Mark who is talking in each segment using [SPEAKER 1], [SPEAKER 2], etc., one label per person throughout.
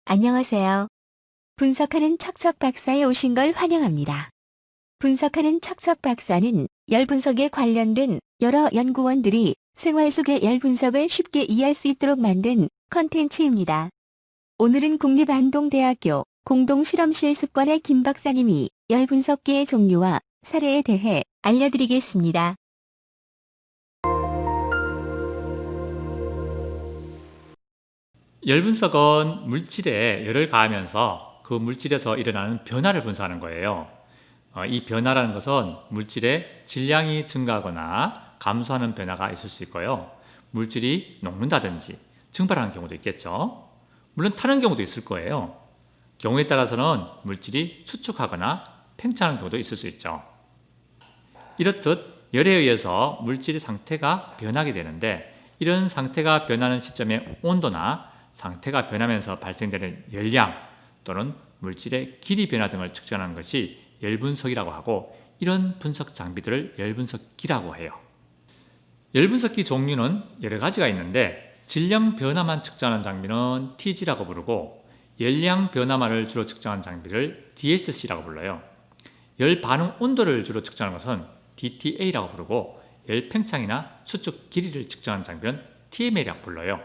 [SPEAKER 1] 안녕하세요. 분석하는 척척 박사에 오신 걸 환영합니다. 분석하는 척척 박사는 열 분석에 관련된 여러 연구원들이 생활 속의 열 분석을 쉽게 이해할 수 있도록 만든 컨텐츠입니다. 오늘은 국립안동대학교 공동실험실 습관의 김 박사님이 열 분석기의 종류와 사례에 대해 알려드리겠습니다.
[SPEAKER 2] 열 분석은 물질에 열을 가하면서 그 물질에서 일어나는 변화를 분석하는 거예요. 이 변화라는 것은 물질의 질량이 증가하거나 감소하는 변화가 있을 수 있고요. 물질이 녹는다든지 증발하는 경우도 있겠죠. 물론 타는 경우도 있을 거예요. 경우에 따라서는 물질이 수축하거나 팽창하는 경우도 있을 수 있죠. 이렇듯 열에 의해서 물질의 상태가 변하게 되는데, 이런 상태가 변하는 시점의 온도나 상태가 변하면서 발생되는 열량 또는 물질의 길이 변화 등을 측정하는 것이 열분석이라고 하고, 이런 분석 장비들을 열분석기라고 해요. 열분석기 종류는 여러 가지가 있는데, 질량 변화만 측정하는 장비는 TG라고 부르고, 열량 변화만을 주로 측정하는 장비를 DSC라고 불러요. 열 반응 온도를 주로 측정하는 것은 DTA라고 부르고, 열 팽창이나 수축 길이를 측정하는 장비는 TMA라고 불러요.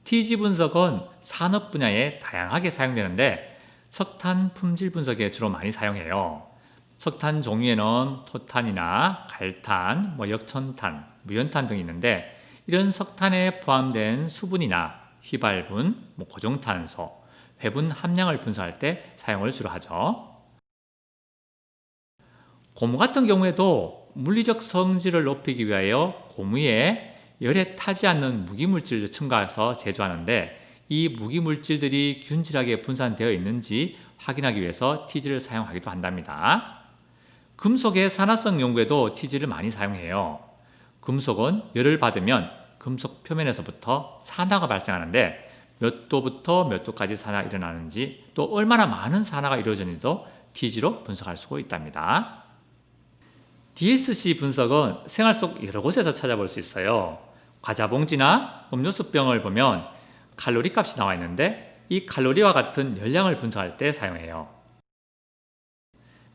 [SPEAKER 2] TG 분석은 산업 분야에 다양하게 사용되는데, 석탄 품질 분석에 주로 많이 사용해요. 석탄 종류에는 토탄이나 갈탄, 역천탄, 무연탄 등이 있는데, 이런 석탄에 포함된 수분이나 휘발분, 고정탄소, 회분 함량을 분석할 때 사용을 주로 하죠. 고무 같은 경우에도 물리적 성질을 높이기 위하여 고무에 열에 타지 않는 무기물질을 첨가해서 제조하는데, 이 무기물질들이 균질하게 분산되어 있는지 확인하기 위해서 TG를 사용하기도 한답니다. 금속의 산화성 연구에도 TG를 많이 사용해요. 금속은 열을 받으면 금속 표면에서부터 산화가 발생하는데, 몇 도부터 몇 도까지 산화가 일어나는지, 또 얼마나 많은 산화가 이루어지는지도 TG로 분석할 수 있답니다. DSC 분석은 생활 속 여러 곳에서 찾아볼 수 있어요. 과자 봉지나 음료수병을 보면 칼로리 값이 나와 있는데, 이 칼로리와 같은 열량을 분석할 때 사용해요.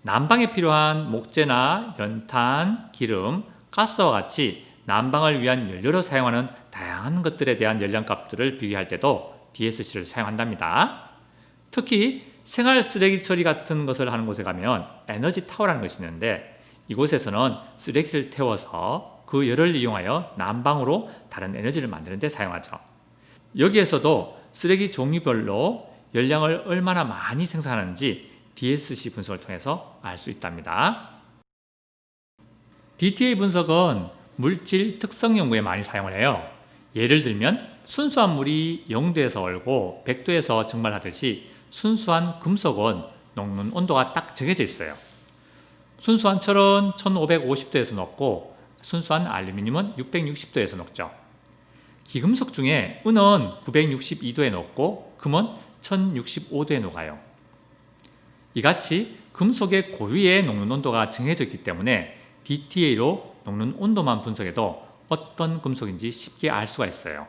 [SPEAKER 2] 난방에 필요한 목재나 연탄, 기름, 가스와 같이 난방을 위한 연료로 사용하는 다양한 것들에 대한 열량값들을 비교할 때도 DSC를 사용한답니다. 특히 생활 쓰레기 처리 같은 것을 하는 곳에 가면 에너지 타워라는 것이 있는데, 이곳에서는 쓰레기를 태워서 그 열을 이용하여 난방으로 다른 에너지를 만드는 데 사용하죠. 여기에서도 쓰레기 종류별로 열량을 얼마나 많이 생산하는지 DSC 분석을 통해서 알 수 있답니다. DTA 분석은 물질 특성 연구에 많이 사용을 해요. 예를 들면 순수한 물이 0도에서 얼고 100도에서 증발하듯이, 순수한 금속은 녹는 온도가 딱 정해져 있어요. 순수한 철은 1550도에서 녹고, 순수한 알루미늄은 660도에서 녹죠. 기금속 중에 은은 962도에 녹고, 금은 1065도에 녹아요. 이같이 금속의 고유의 녹는 온도가 정해져 있기 때문에 DTA로 녹는 온도만 분석해도 어떤 금속인지 쉽게 알 수가 있어요.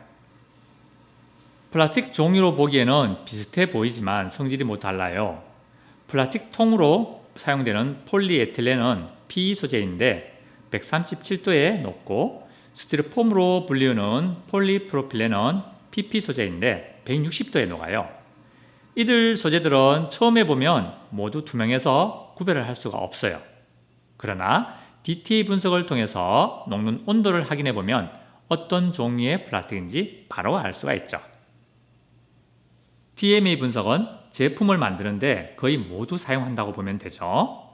[SPEAKER 2] 플라스틱 종류로 보기에는 비슷해 보이지만 성질이 달라요. 플라스틱 통으로 사용되는 폴리에틸렌은 PE 소재인데 137도에 녹고, 스티로폼으로 불리우는 폴리프로필렌은 PP 소재인데 160도에 녹아요. 이들 소재들은 처음에 보면 모두 투명해서 구별을 할 수가 없어요. 그러나 DTA 분석을 통해서 녹는 온도를 확인해 보면 어떤 종류의 플라스틱인지 바로 알 수가 있죠. TMA 분석은 제품을 만드는데 거의 모두 사용한다고 보면 되죠.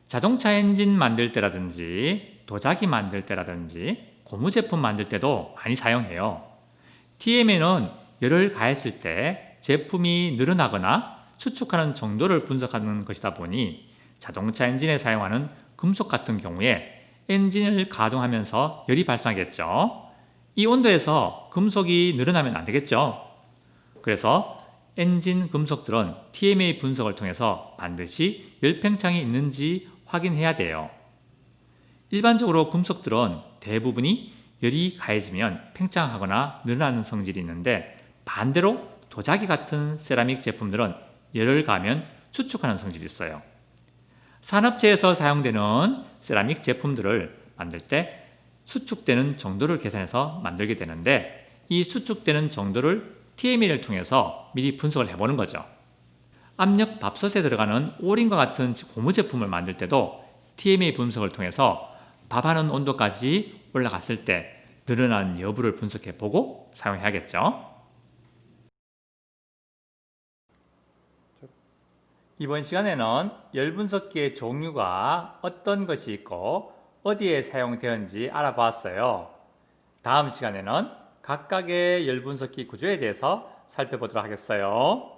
[SPEAKER 2] 자동차 엔진 만들 때라든지 도자기 만들 때라든지 고무 제품 만들 때도 많이 사용해요. TMA는 열을 가했을 때 제품이 늘어나거나 수축하는 정도를 분석하는 것이다 보니, 자동차 엔진에 사용하는 금속 같은 경우에 엔진을 가동하면서 열이 발생하겠죠. 이 온도에서 금속이 늘어나면 안 되겠죠. 그래서 엔진 금속들은 TMA 분석을 통해서 반드시 열팽창이 있는지 확인해야 돼요. 일반적으로 금속들은 대부분이 열이 가해지면 팽창하거나 늘어나는 성질이 있는데, 반대로 도자기 같은 세라믹 제품들은 열을 가하면 수축하는 성질이 있어요. 산업체에서 사용되는 세라믹 제품들을 만들 때 수축되는 정도를 계산해서 만들게 되는데, 이 수축되는 정도를 TMA를 통해서 미리 분석을 해보는 거죠. 압력 밥솥에 들어가는 오링과 같은 고무 제품을 만들 때도 TMA 분석을 통해서 밥하는 온도까지 올라갔을 때 늘어난 여부를 분석해 보고 사용해야겠죠. 이번 시간에는 열 분석기의 종류가 어떤 것이 있고 어디에 사용되었는지 알아보았어요. 다음 시간에는 각각의 열 분석기 구조에 대해서 살펴보도록 하겠어요.